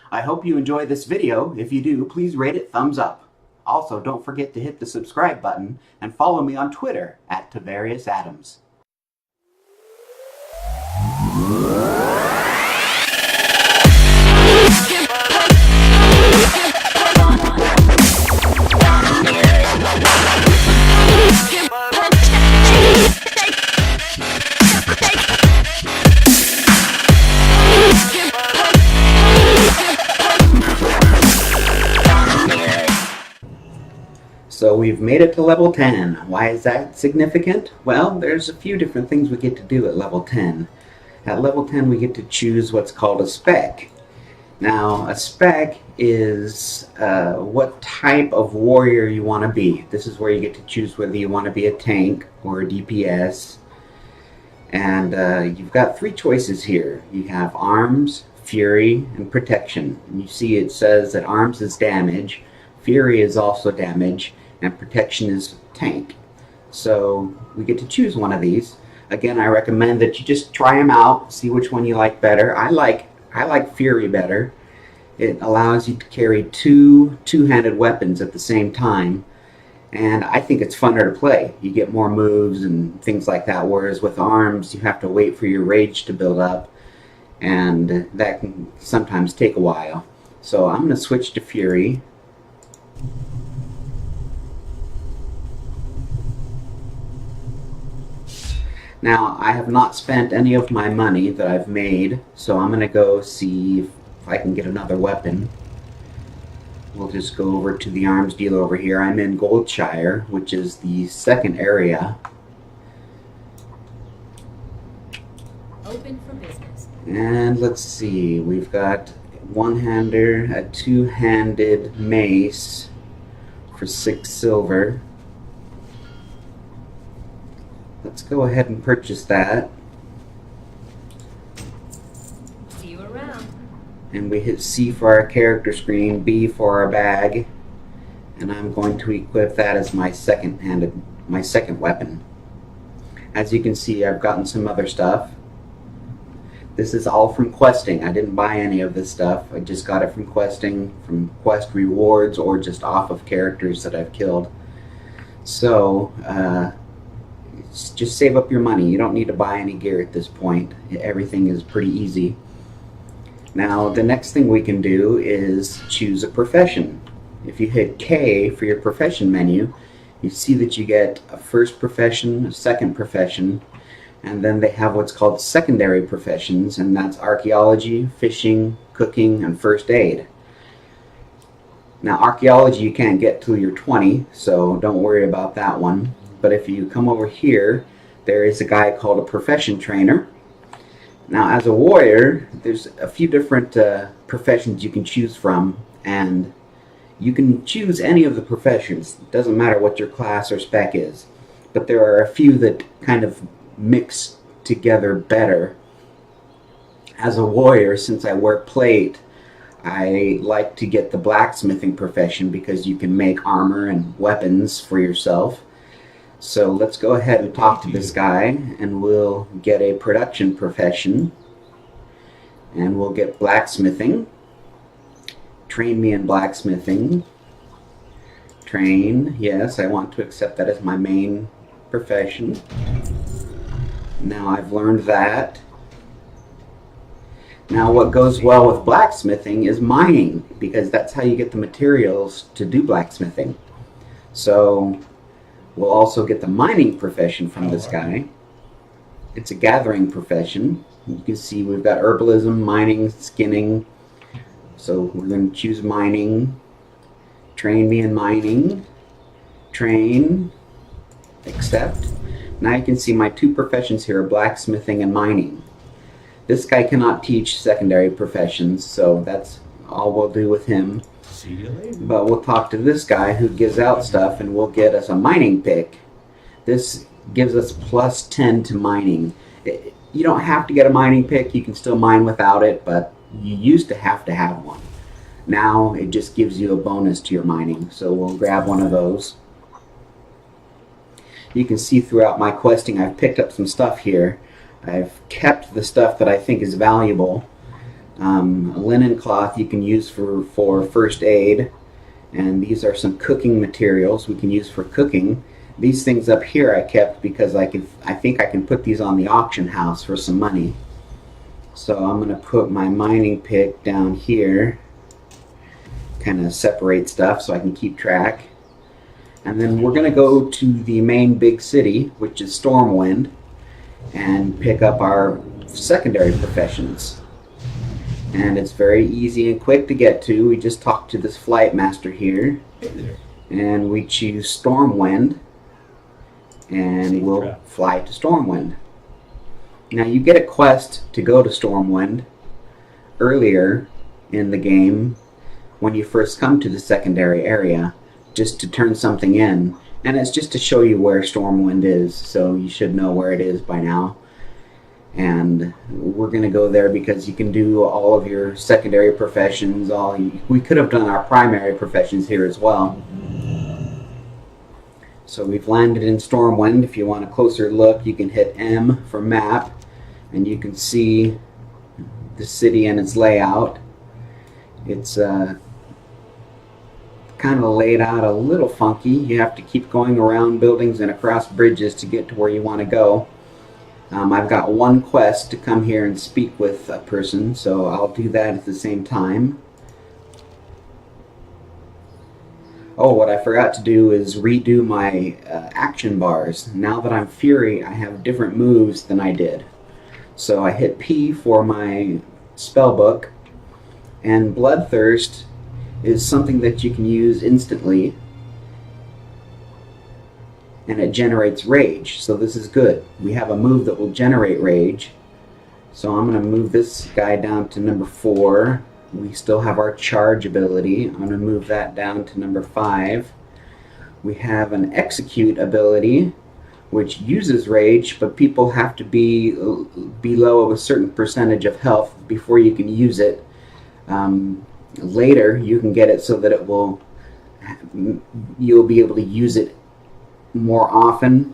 I hope you enjoy this video. If you do, please rate it thumbs up. Also, don't forget to hit the subscribe button and follow me on Twitter at @TavariusAdams. So we've made it to level 10. Why is that significant? Well, there's a few different things we get to do at level 10. At level 10 we get to choose what's called a spec. Now a spec is what type of warrior you want to be. This is where you get to choose whether you want to be a tank or a DPS. And you've got three choices here. You have arms, fury, and protection. And you see it says that arms is damage, fury is also damage, and protection is tank. So we get to choose one of these. Again, I recommend that you just try them out, see which one you like better. I like fury better. It allows you to carry two-handed weapons at the same time, and I think it's funner to play. You get more moves and things like that, whereas with arms you have to wait for your rage to build up, and that can sometimes take a while. So I'm going to switch to fury. Now, I have not spent any of my money that I've made, so I'm going to go see if I can get another weapon. We'll just go over to the arms dealer over here. I'm in Goldshire, which is the second area. Open for business. And let's see, we've got one-hander, a two-handed mace for 6 silver. Let's go ahead and purchase that. See you around. And we hit C for our character screen, B for our bag, and I'm going to equip that as my second weapon. As you can see, I've gotten some other stuff. This is all from questing. I didn't buy any of this stuff. I just got it from questing, from quest rewards, or just off of characters that I've killed. So, just save up your money. You don't need to buy any gear at this point. Everything is pretty easy. Now the next thing we can do is choose a profession. If you hit K for your profession menu, you see that you get a first profession, a second profession, and then they have what's called secondary professions, and that's archaeology, fishing, cooking, and first aid. Now archaeology you can't get till you're 20, so don't worry about that one. But if you come over here, there is a guy called a profession trainer. Now as a warrior, there's a few different professions you can choose from, and you can choose any of the professions. It doesn't matter what your class or spec is, but there are a few that kind of mix together better. As a warrior, since I wear plate, I like to get the blacksmithing profession because you can make armor and weapons for yourself. So let's go ahead and talk to this guy, and we'll get a production profession, and we'll get blacksmithing. Train me in blacksmithing. Train, yes, I want to accept that as my main profession. Now I've learned that. Now what goes well with blacksmithing is mining, because that's how you get the materials to do blacksmithing. So we'll also get the mining profession from this guy. It's a gathering profession. You can see we've got herbalism, mining, skinning. So we're going to choose mining. Train me in mining. Train. Accept. Now you can see my two professions here are blacksmithing and mining. This guy cannot teach secondary professions, so that's all we'll do with him. See you later. But we'll talk to this guy who gives out stuff, and we'll get us a mining pick. This gives us plus 10 to mining. You don't have to get a mining pick. You can still mine without it, but you used to have one. Now it just gives you a bonus to your mining, so we'll grab one of those. You can see throughout my questing I've picked up some stuff here. I've kept the stuff that I think is valuable. A linen cloth you can use for first aid, and these are some cooking materials we can use for cooking. These things up here I kept because I think I can put these on the auction house for some money. So I'm going to put my mining pick down here, kind of separate stuff so I can keep track. And then we're going to go to the main big city, which is Stormwind, and pick up our secondary professions. And it's very easy and quick to get to. We just talk to this flight master here, and we choose Stormwind, and we'll fly to Stormwind. Now you get a quest to go to Stormwind earlier in the game when you first come to the secondary area, just to turn something in, and it's just to show you where Stormwind is, so you should know where it is by now. And we're going to go there because you can do all of your secondary professions. We could have done our primary professions here as well. So we've landed in Stormwind. If you want a closer look, you can hit M for map, and you can see the city and its layout. It's kind of laid out a little funky. You have to keep going around buildings and across bridges to get to where you want to go. I've got one quest to come here and speak with a person, so I'll do that at the same time. Oh, what I forgot to do is redo my action bars. Now that I'm Fury, I have different moves than I did. So I hit P for my spell book, and Bloodthirst is something that you can use instantly, and it generates rage, so this is good. We have a move that will generate rage. So I'm going to move this guy down to number 4. We still have our charge ability. I'm going to move that down to number 5. We have an execute ability, which uses rage, but people have to be below a certain percentage of health before you can use it. Later, you can get it so that you'll be able to use it more often,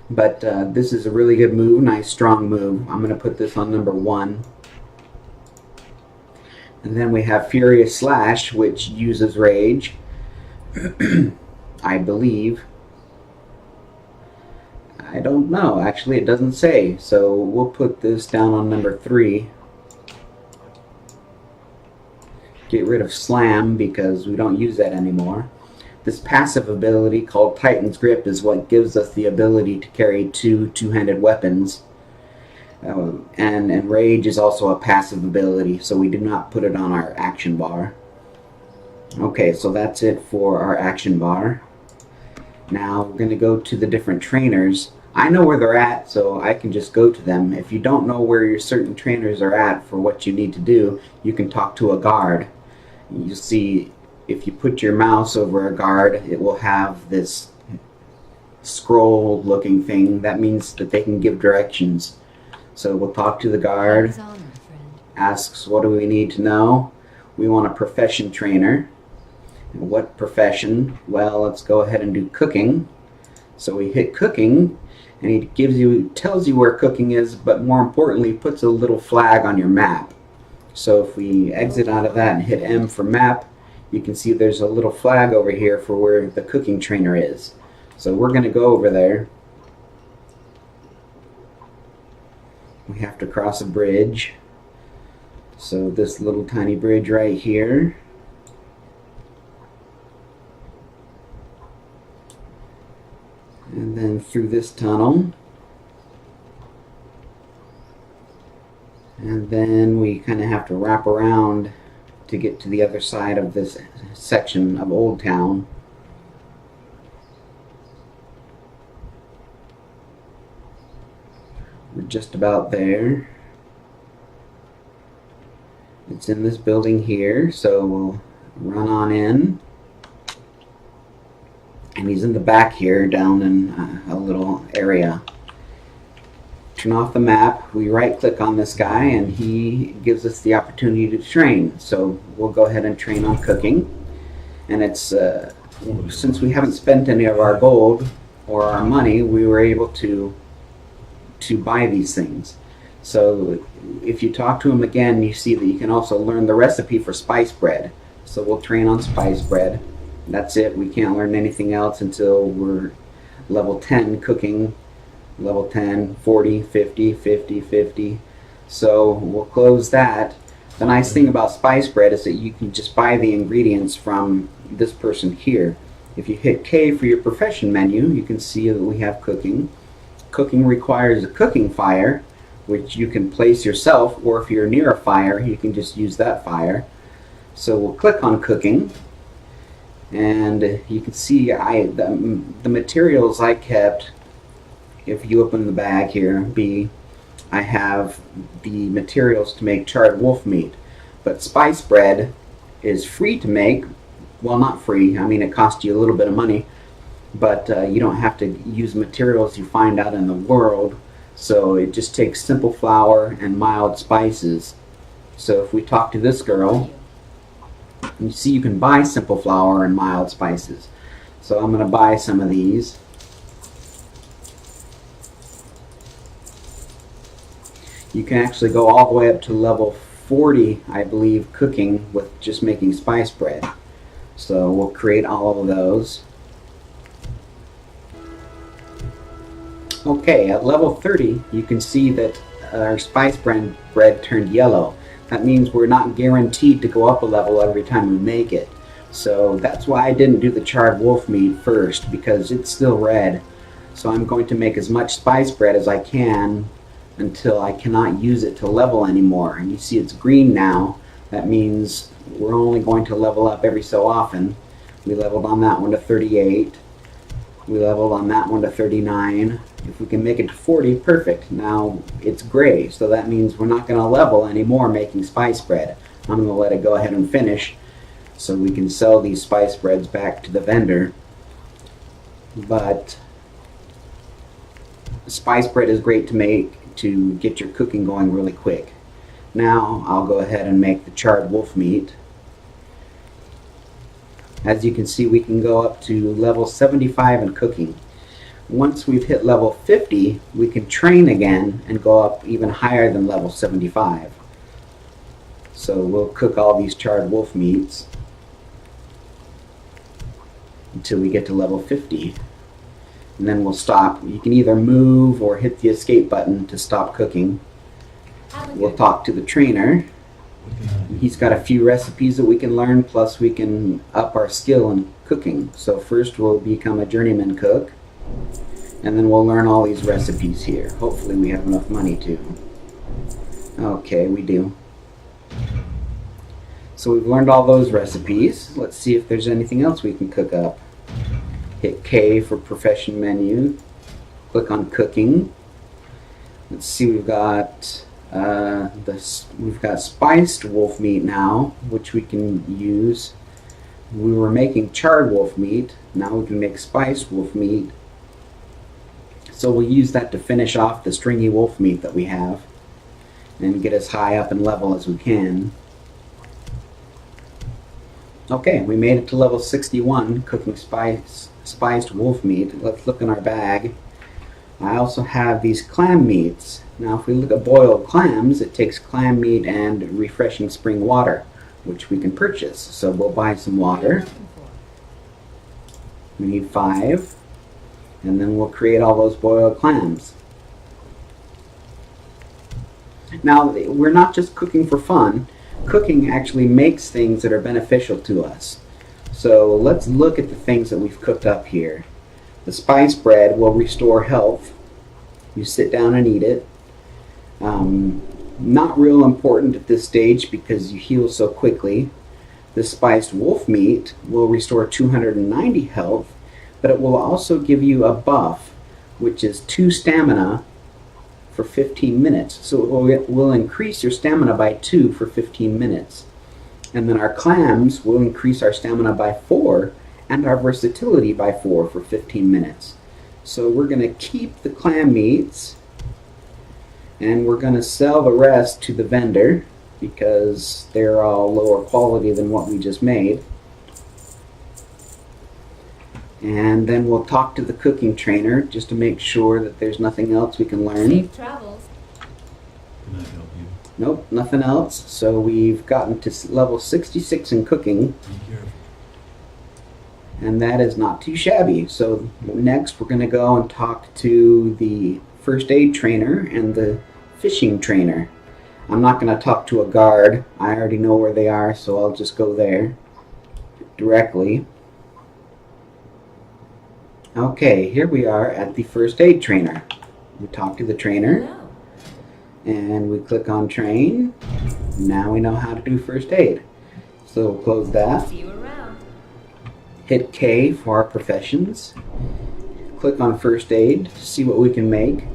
but this is a really good move, nice strong move. I'm going to put this on number 1. And then we have Furious Slash, which uses rage, I believe. I don't know, actually it doesn't say, so we'll put this down on number 3. Get rid of Slam because we don't use that anymore. This passive ability called Titan's Grip is what gives us the ability to carry two-handed weapons. And Rage is also a passive ability, so we do not put it on our action bar. Okay, so that's it for our action bar. Now we're going to go to the different trainers. I know where they're at, so I can just go to them. If you don't know where your certain trainers are at for what you need to do, you can talk to a guard. You'll see if you put your mouse over a guard, it will have this scroll looking thing. That means that they can give directions. So we'll talk to the guard. Asks what do we need to know. We want a profession trainer. What profession? Well, let's go ahead and do cooking. So we hit cooking, and he tells you where cooking is, but more importantly puts a little flag on your map. So if we exit out of that and hit M for map, you can see there's a little flag over here for where the cooking trainer is. So we're going to go over there. We have to cross a bridge. So this little tiny bridge right here. And then through this tunnel. And then we kind of have to wrap around to get to the other side of this section of Old Town. We're just about there. It's in this building here, so we'll run on in. And he's in the back here, down in a little area. Turn off the map, we right click on this guy, and he gives us the opportunity to train. So we'll go ahead and train on cooking. And it's since we haven't spent any of our gold or our money, we were able to buy these things. So if you talk to him again, you see that you can also learn the recipe for spice bread. So we'll train on spice bread. That's it. We can't learn anything else until we're level 10 cooking. Level 10, 40, 50, 50, 50. So we'll close that. The nice thing about spice bread is that you can just buy the ingredients from this person here. If you hit K for your profession menu, you can see that we have cooking. Cooking requires a cooking fire, which you can place yourself, or if you're near a fire, you can just use that fire. So we'll click on cooking, and you can see the materials I kept. If you open the bag here, B, I have the materials to make charred wolf meat. But spice bread is free to make. Well, not free. I mean, it costs you a little bit of money, but you don't have to use materials you find out in the world. So it just takes simple flour and mild spices. So if we talk to this girl, you see you can buy simple flour and mild spices. So I'm going to buy some of these. You can actually go all the way up to level 40, I believe, cooking with just making spice bread. So we'll create all of those. Okay, at level 30, you can see that our spice bread turned yellow. That means we're not guaranteed to go up a level every time we make it. So that's why I didn't do the charred wolf meat first, because it's still red. So I'm going to make as much spice bread as I can until I cannot use it to level anymore. And you see it's green now. That means we're only going to level up every so often. We leveled on that one to 38. We leveled on that one to 39. If we can make it to 40, perfect. Now it's gray, so that means we're not going to level anymore making spice bread. I'm going to let it go ahead and finish so we can sell these spice breads back to the vendor. But spice bread is great to make to get your cooking going really quick. Now I'll go ahead and make the charred wolf meat. As you can see, we can go up to level 75 in cooking. Once we've hit level 50, we can train again and go up even higher than level 75. So we'll cook all these charred wolf meats until we get to level 50. And then we'll stop. You can either move or hit the escape button to stop cooking. We'll talk to the trainer. He's got a few recipes that we can learn, plus we can up our skill in cooking. So first we'll become a journeyman cook, and then we'll learn all these recipes here. Hopefully we have enough money to. Okay, we do. So we've learned all those recipes. Let's see if there's anything else we can cook up. Hit K for profession menu. Click on cooking. Let's see, we've got spiced wolf meat now, which we can use. We were making charred wolf meat. Now we can make spiced wolf meat. So we'll use that to finish off the stringy wolf meat that we have and get as high up in level as we can. Okay, we made it to level 61 cooking spiced wolf meat. Let's look in our bag. I also have these clam meats. Now if we look at boiled clams, it takes clam meat and refreshing spring water, which we can purchase. So we'll buy some water. We need 5. And then we'll create all those boiled clams. Now we're not just cooking for fun. Cooking actually makes things that are beneficial to us. So let's look at the things that we've cooked up here. The spice bread will restore health. You sit down and eat it. Not real important at this stage because you heal so quickly. The spiced wolf meat will restore 290 health, but it will also give you a buff, which is 2 stamina for 15 minutes. So it will increase your stamina by 2 for 15 minutes. And then our clams will increase our stamina by 4 and our versatility by 4 for 15 minutes. So we're going to keep the clam meats and we're going to sell the rest to the vendor because they're all lower quality than what we just made. And then we'll talk to the cooking trainer just to make sure that there's nothing else we can learn. Safe travels. Can I help you? Nope, nothing else. So we've gotten to level 66 in cooking, Be careful. and that is not too shabby. So next we're going to go and talk to the first aid trainer and the fishing trainer. I'm not going to talk to a guard. I already know where they are, so I'll just go there directly. Okay, here we are at the first aid trainer. We talk to the trainer, Hello. and we click on train. Now we know how to do first aid. So we'll close that. See you around. Hit K for our professions. Click on first aid to see what we can make.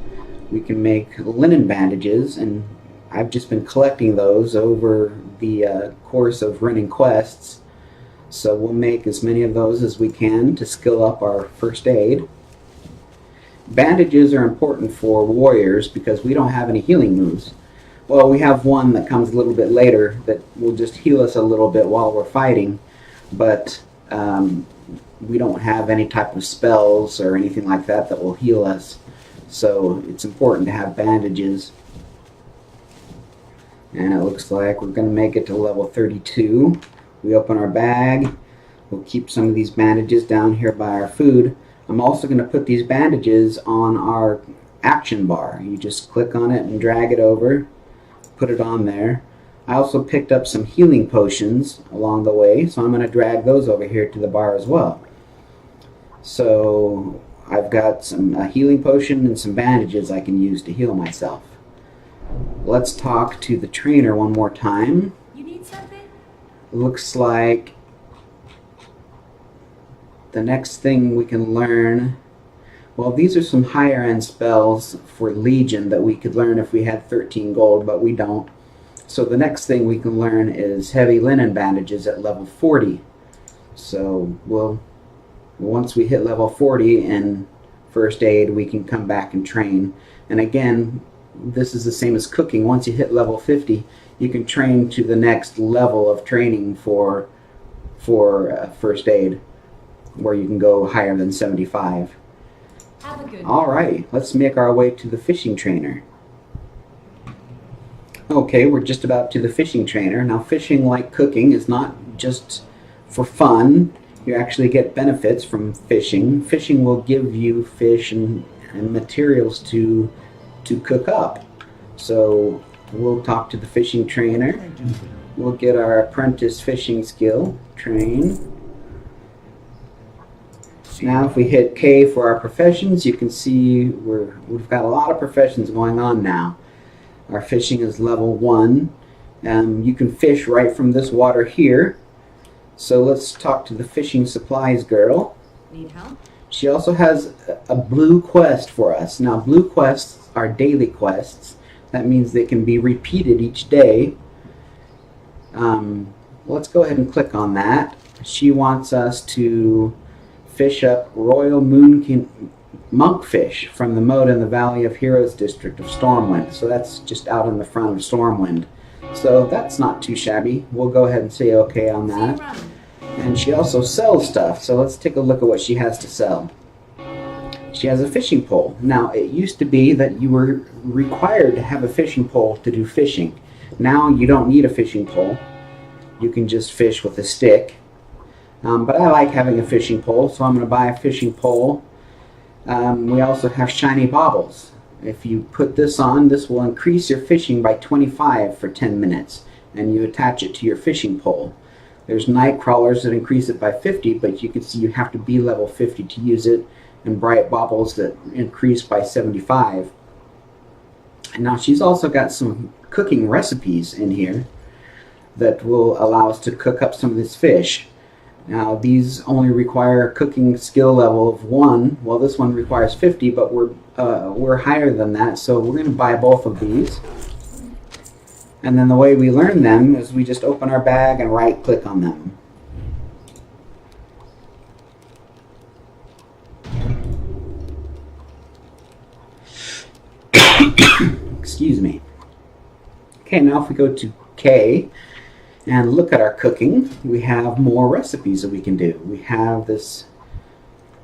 We can make linen bandages, and I've just been collecting those over the course of running quests. So we'll make as many of those as we can to skill up our first aid. Bandages are important for warriors because we don't have any healing moves. Well, we have one that comes a little bit later that will just heal us a little bit while we're fighting, but we don't have any type of spells or anything like that that will heal us. So it's important to have bandages. And it looks like we're going to make it to level 32. We open our bag. We'll keep some of these bandages down here by our food. I'm also going to put these bandages on our action bar. You just click on it and drag it over, put it on there. I also picked up some healing potions along the way, so I'm going to drag those over here to the bar as well. So I've got some healing potion and some bandages I can use to heal myself. Let's talk to the trainer one more time. You need something? Looks like the next thing we can learn, well, these are some higher end spells for Legion that we could learn if we had 13 gold, but we don't. So the next thing we can learn is heavy linen bandages at level 40. So once we hit level 40 in first aid, we can come back and train. And again, this is the same as cooking. Once you hit level 50, you can train to the next level of training for first aid, where you can go higher than 75. Have a good one. Alright, let's make our way to the fishing trainer. Okay, we're just about to the fishing trainer. Now, fishing, like cooking, is not just for fun. You actually get benefits from fishing. Fishing will give you fish and materials to cook up. So we'll talk to the fishing trainer. We'll get our apprentice fishing skill train. Now if we hit K for our professions, you can see we've got a lot of professions going on now. Our fishing is level 1. You can fish right from this water here. So let's talk to the fishing supplies girl. Need help? She also has a blue quest for us. Now blue quests are daily quests. That means they can be repeated each day. Let's go ahead and click on that. She wants us to fish up royal monkfish from the moat in the Valley of Heroes district of Stormwind. So that's just out in the front of Stormwind. So that's not too shabby. We'll go ahead and say okay on See you that. around. And she also sells stuff, so let's take a look at what she has to sell. She has a fishing pole. Now, it used to be that you were required to have a fishing pole to do fishing. Now you don't need a fishing pole. You can just fish with a stick. But I like having a fishing pole, so I'm going to buy a fishing pole. We also have shiny baubles. If you put this on, this will increase your fishing by 25 for 10 minutes, and you attach it to your fishing pole. There's night crawlers that increase it by 50, but you can see you have to be level 50 to use it, and bright baubles that increase by 75. And now she's also got some cooking recipes in here that will allow us to cook up some of this fish. Now these only require a cooking skill level of 1. Well, this one requires 50, but we're higher than that, so we're going to buy both of these. And then the way we learn them is we just open our bag and right click on them. Excuse me. Okay, now if we go to K and look at our cooking, we have more recipes that we can do. We have this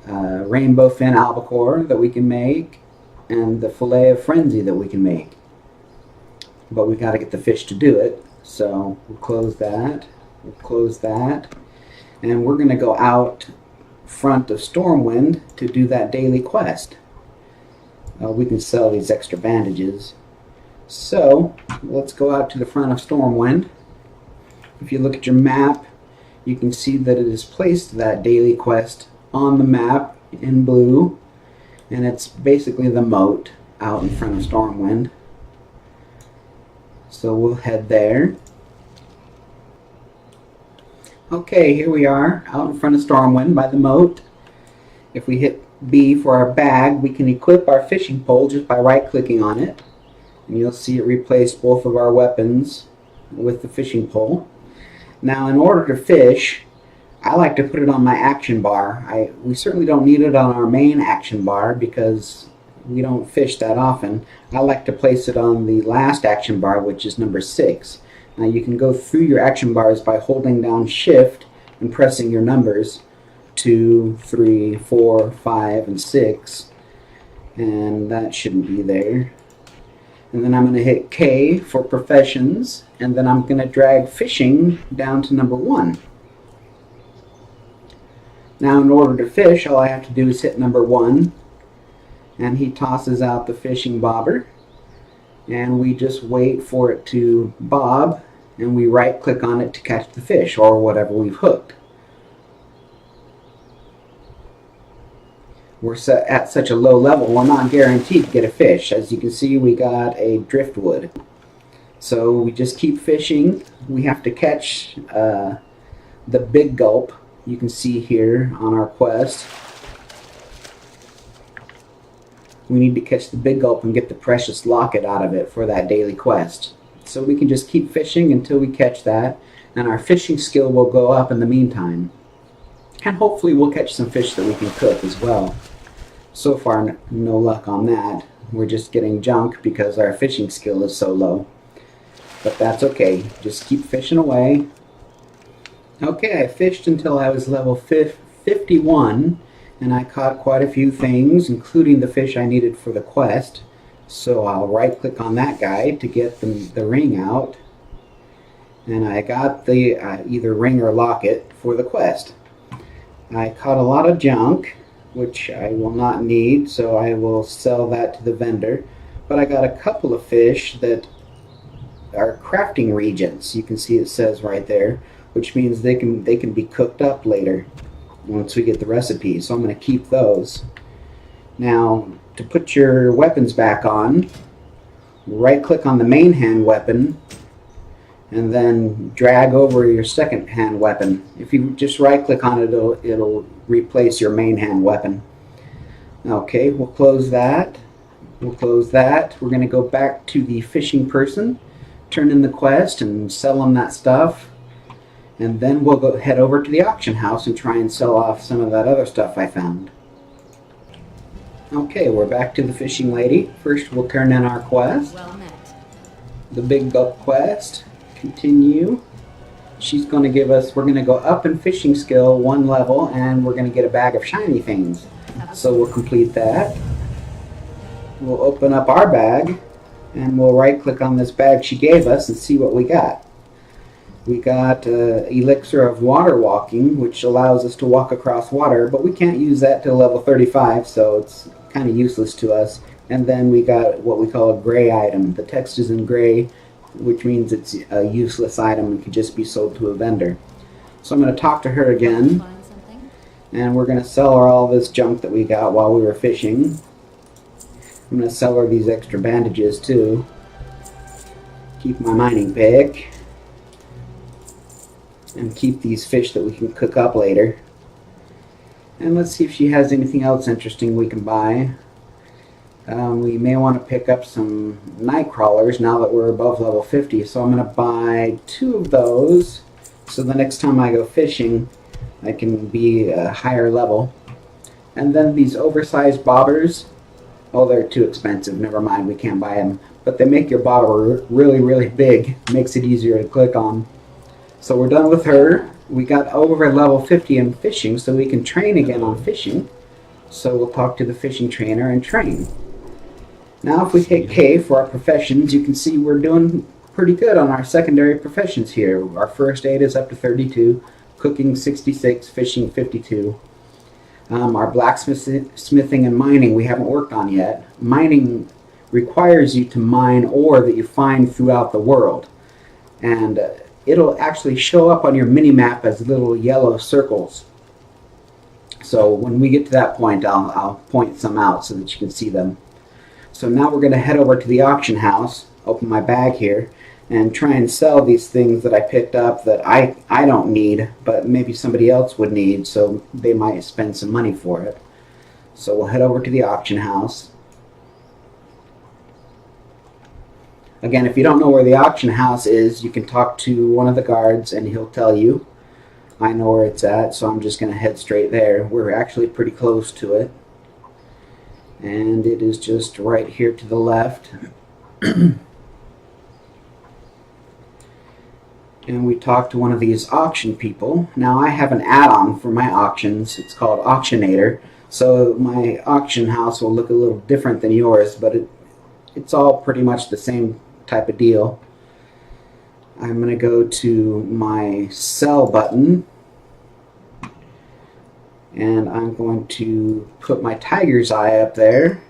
rainbow fin albacore that we can make, and the fillet of frenzy that we can make. but we got to get the fish to do it. So we'll close that. We'll close that. And we're going to go out front of Stormwind to do that daily quest. We can sell these extra bandages. So let's go out to the front of Stormwind. If you look at your map, you can see that it has placed that daily quest on the map in blue, and it's basically the moat out in front of Stormwind. So we'll head there. Okay, here we are out in front of Stormwind by the moat. If we hit B for our bag, we can equip our fishing pole just by right-clicking on it. And you'll see it replace both of our weapons with the fishing pole. Now, in order to fish, I like to put it on my action bar. We certainly don't need it on our main action bar because we don't fish that often. I like to place it on the last action bar, which is number 6. Now, you can go through your action bars by holding down Shift and pressing your numbers 2, 3, 4, 5, and 6. And that shouldn't be there. And then I'm going to hit K for professions, and then I'm going to drag fishing down to number 1. Now, in order to fish, all I have to do is hit number 1, and he tosses out the fishing bobber, and we just wait for it to bob, and we right click on it to catch the fish or whatever we've hooked. We're set at such a low level, we're not guaranteed to get a fish. As you can see, we got a driftwood. So we just keep fishing. We have to catch the big gulp. You can see here on our quest. We need to catch the big gulp and get the precious locket out of it for that daily quest. So we can just keep fishing until we catch that, and our fishing skill will go up in the meantime. And hopefully we'll catch some fish that we can cook as well. So far, no luck on that. We're just getting junk because our fishing skill is so low. But that's okay. Just keep fishing away. Okay, I fished until I was level 51, and I caught quite a few things, including the fish I needed for the quest. So I'll right-click on that guy to get the ring out. And I got the either ring or locket for the quest. I caught a lot of junk, which I will not need, so I will sell that to the vendor. But I got a couple of fish that are crafting reagents. You can see it says right there, which means they can be cooked up later once we get the recipe. So I'm going to keep those. Now, to put your weapons back on, right-click on the main hand weapon, and then drag over your second hand weapon. If you just right click on it, it'll replace your main hand weapon. Okay, we'll close that. We'll close that. We're going to go back to the fishing person, turn in the quest and sell them that stuff. And then we'll go head over to the auction house and try and sell off some of that other stuff I found. Okay, we're back to the fishing lady. First we'll turn in our quest. Well met. The big gulp quest. Continue. She's going to give us, we're going to go up in fishing skill 1 level, and we're going to get a bag of shiny things. So we'll complete that. We'll open up our bag, and we'll right click on this bag she gave us and see what we got. We got elixir of water walking, which allows us to walk across water, but we can't use that till level 35, so it's kind of useless to us. And then we got what we call a gray item. The text is in gray, which means it's a useless item and can just be sold to a vendor. So I'm going to talk to her again, Find something? and we're going to sell her all this junk that we got while we were fishing. I'm going to sell her these extra bandages too. Keep my mining pick. And keep these fish that we can cook up later. And let's see if she has anything else interesting we can buy. We may want to pick up some night crawlers now that we're above level 50. So I'm going to buy 2 of those. So the next time I go fishing, I can be a higher level. And then these oversized bobbers. Oh, they're too expensive. Never mind, we can't buy them. But they make your bobber really, really big. Makes it easier to click on. So we're done with her. We got over level 50 in fishing, so we can train again on fishing. So we'll talk to the fishing trainer and train. Now if we hit K for our professions, you can see we're doing pretty good on our secondary professions here. Our first aid is up to 32, cooking 66, fishing 52. Our blacksmithing and mining we haven't worked on yet. Mining requires you to mine ore that you find throughout the world. And it'll actually show up on your mini-map as little yellow circles. So when we get to that point, I'll point some out so that you can see them. So now we're going to head over to the auction house, open my bag here, and try and sell these things that I picked up that I don't need, but maybe somebody else would need, so they might spend some money for it. So we'll head over to the auction house. Again, if you don't know where the auction house is, you can talk to one of the guards and he'll tell you. I know where it's at, so I'm just going to head straight there. We're actually pretty close to it. And it is just right here to the left. And we talked to one of these auction people. Now I have an add-on for my auctions. It's called Auctionator. So my auction house will look a little different than yours, but it's all pretty much the same type of deal. I'm going to go to my sell button. And I'm going to put my tiger's eye up there.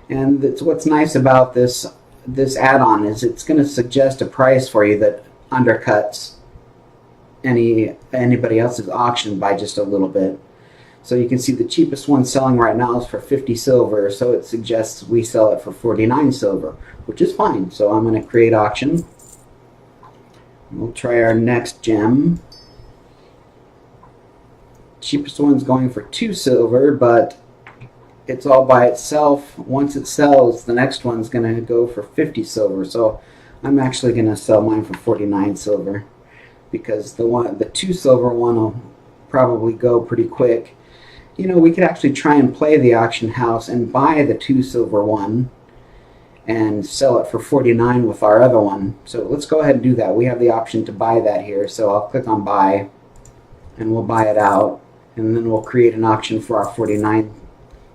And that's what's nice about this add-on is it's going to suggest a price for you that undercuts anybody else's auction by just a little bit. So you can see the cheapest one selling right now is for 50 silver, so it suggests we sell it for 49 silver, which is fine. So I'm going to create auction. We'll try our next gem. Cheapest one's going for 2 silver, but it's all by itself. Once it sells, the next one's going to go for 50 silver. So I'm actually going to sell mine for 49 silver because the 2 silver one will probably go pretty quick. You know, we could actually try and play the auction house and buy the 2 silver one and sell it for 49 with our other one. So let's go ahead and do that. We have the option to buy that here. So I'll click on buy and we'll buy it out. And then we'll create an auction for our 49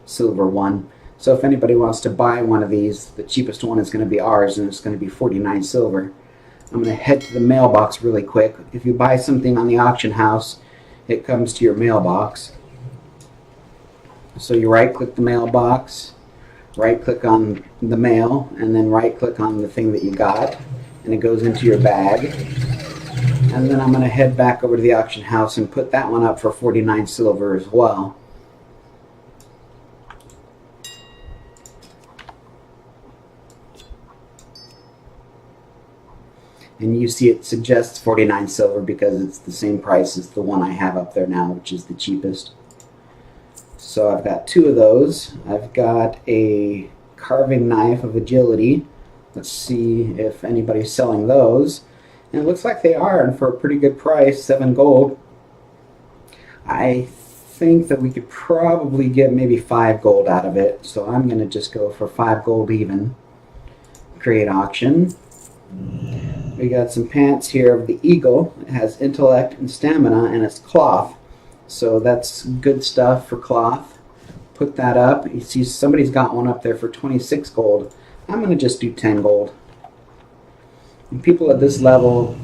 silver one. So if anybody wants to buy one of these, the cheapest one is going to be ours, and it's going to be 49 silver. I'm going to head to the mailbox really quick. If you buy something on the auction house, it comes to your mailbox. So you right-click the mailbox, right-click on the mail, and then right-click on the thing that you got, and it goes into your bag. And then I'm going to head back over to the auction house and put that one up for 49 silver as well. And you see it suggests 49 silver because it's the same price as the one I have up there now, which is the cheapest. So I've got 2 of those. I've got a carving knife of agility. Let's see if anybody's selling those. And it looks like they are, and for a pretty good price, 7 gold. I think that we could probably get maybe 5 gold out of it, so I'm going to just go for 5 gold even. Create auction. We got some pants here of the eagle. It has intellect and stamina, and it's cloth. So that's good stuff for cloth. Put that up. You see somebody's got one up there for 26 gold. I'm going to just do 10 gold. And people at this level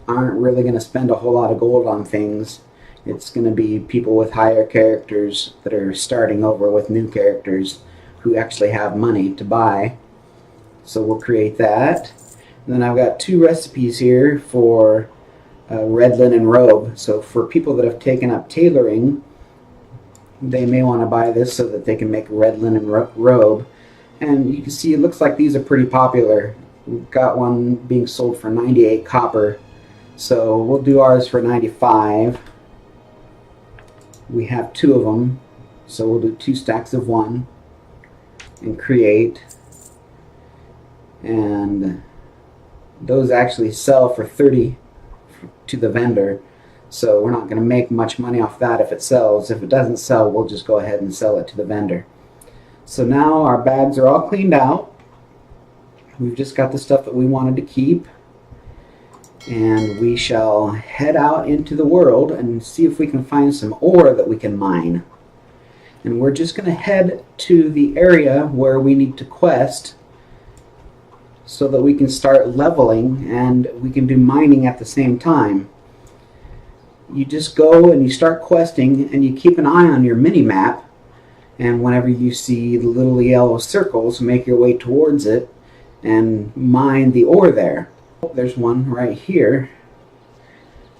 aren't really going to spend a whole lot of gold on things. It's going to be people with higher characters that are starting over with new characters who actually have money to buy. So we'll create that. And then I've got 2 recipes here for red linen robe. So for people that have taken up tailoring, they may want to buy this so that they can make a red linen robe. And you can see it looks like these are pretty popular. We've got one being sold for 98 copper. So we'll do ours for 95. We have 2 of them. So we'll do 2 stacks of 1 and create. And those actually sell for 30 to the vendor. So we're not going to make much money off that if it sells. If it doesn't sell, we'll just go ahead and sell it to the vendor. So now our bags are all cleaned out. We've just got the stuff that we wanted to keep. And we shall head out into the world and see if we can find some ore that we can mine. And we're just going to head to the area where we need to quest so that we can start leveling and we can do mining at the same time. You just go and you start questing and you keep an eye on your mini-map, and whenever you see the little yellow circles, make your way towards it and mine the ore there. There's one right here.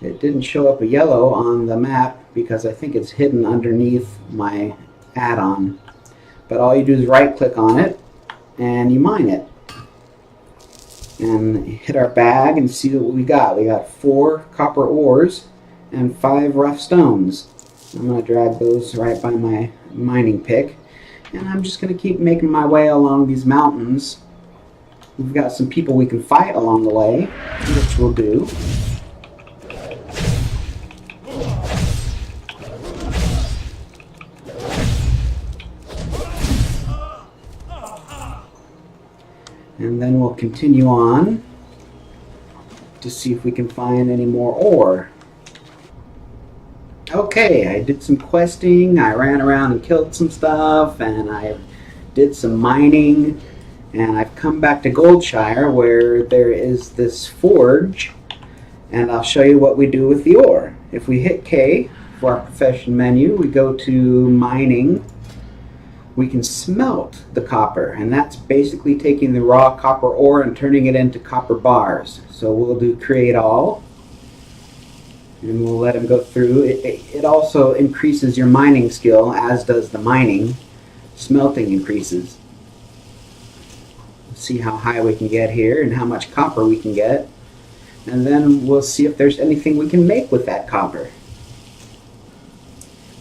It didn't show up a yellow on the map because I think it's hidden underneath my add-on. But all you do is right click on it and you mine it. And hit our bag and see what we got. We got 4 copper ores and 5 rough stones. I'm going to drag those right by my mining pick. And I'm just going to keep making my way along these mountains. We've got some people we can fight along the way, which we'll do. And then we'll continue on to see if we can find any more ore. Okay, I did some questing, I ran around and killed some stuff, and I did some mining, and I've come back to Goldshire where there is this forge, and I'll show you what we do with the ore. If we hit K for our profession menu, we go to mining. We can smelt the copper, and that's basically taking the raw copper ore and turning it into copper bars. So we'll do create all, and we'll let them go through. It also increases your mining skill, as does the mining. Smelting increases. Let's see how high we can get here and how much copper we can get, and then we'll see if there's anything we can make with that copper.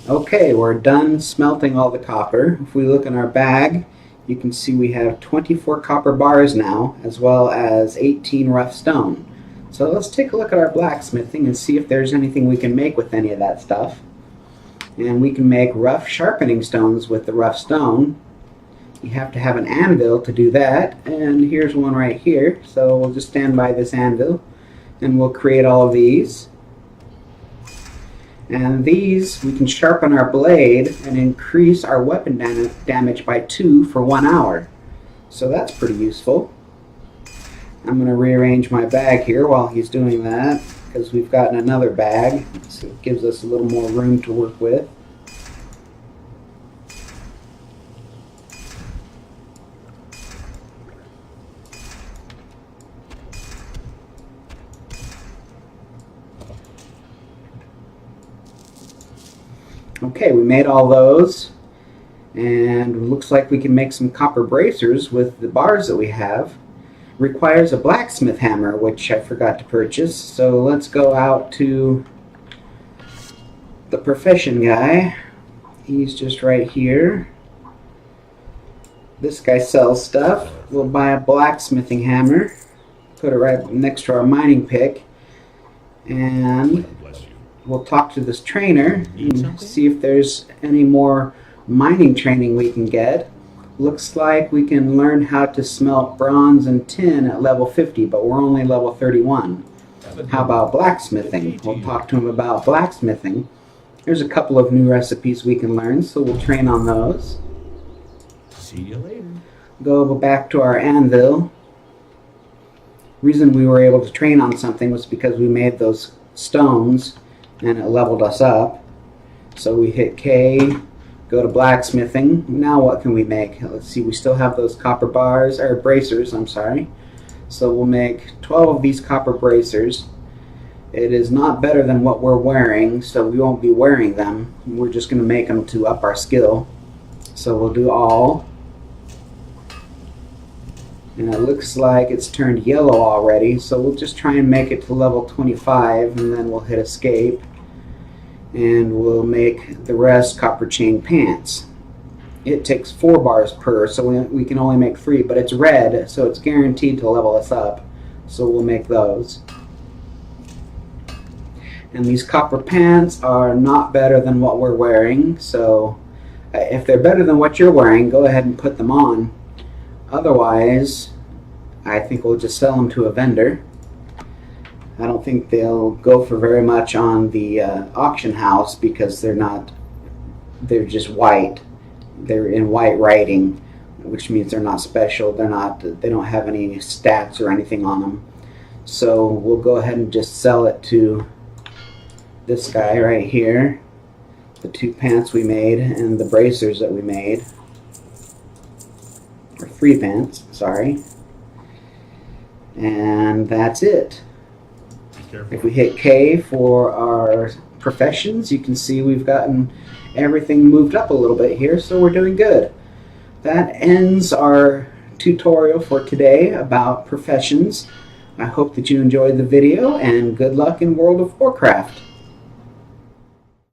Okay, we're done smelting all the copper. If we look in our bag, you can see we have 24 copper bars now, as well as 18 rough stone. So let's take a look at our blacksmithing and see if there's anything we can make with any of that stuff. And we can make rough sharpening stones with the rough stone. You have to have an anvil to do that, and here's one right here. So we'll just stand by this anvil and we'll create all of these. And these, we can sharpen our blade and increase our weapon damage by 2 for 1 hour. So that's pretty useful. I'm going to rearrange my bag here while he's doing that, because we've gotten another bag, so it gives us a little more room to work with. Okay, we made all those, and it looks like we can make some copper bracers with the bars that we have. Requires a blacksmith hammer, which I forgot to purchase, so let's go out to the profession guy. He's just right here. This guy sells stuff. We'll buy a blacksmithing hammer, put it right next to our mining pick, and we'll talk to this trainer and see if there's any more mining training we can get. Looks like we can learn how to smelt bronze and tin at level 50, but we're only level 31. How about blacksmithing? We'll talk to him about blacksmithing. There's a couple of new recipes we can learn, so we'll train on those. See you later. Go back to our anvil. Reason we were able to train on something was because we made those stones and it leveled us up. So we hit K, go to blacksmithing. Now what can we make? Let's see, we still have those copper bars, or bracers, I'm sorry. So we'll make 12 of these copper bracers. It is not better than what we're wearing, so we won't be wearing them. We're just going to make them to up our skill. So we'll do all. And it looks like it's turned yellow already, so we'll just try and make it to level 25, and then we'll hit escape. And we'll make the rest copper chain pants. It takes 4 bars per, so we can only make 3, but it's red, so it's guaranteed to level us up. So we'll make those. And these copper pants are not better than what we're wearing, so if they're better than what you're wearing, go ahead and put them on. Otherwise, I think we'll just sell them to a vendor. I don't think they'll go for very much on the auction house because they're just white. they're in white writing, which means they're not special. They don't have any stats or anything on them. So we'll go ahead and just sell it to this guy right here. The 2 pants we made and the bracers that we made. Or 3 pants, sorry. And that's it. Careful. If we hit K for our professions, you can see we've gotten everything moved up a little bit here, so we're doing good. That ends our tutorial for today about professions. I hope that you enjoyed the video, and good luck in World of Warcraft.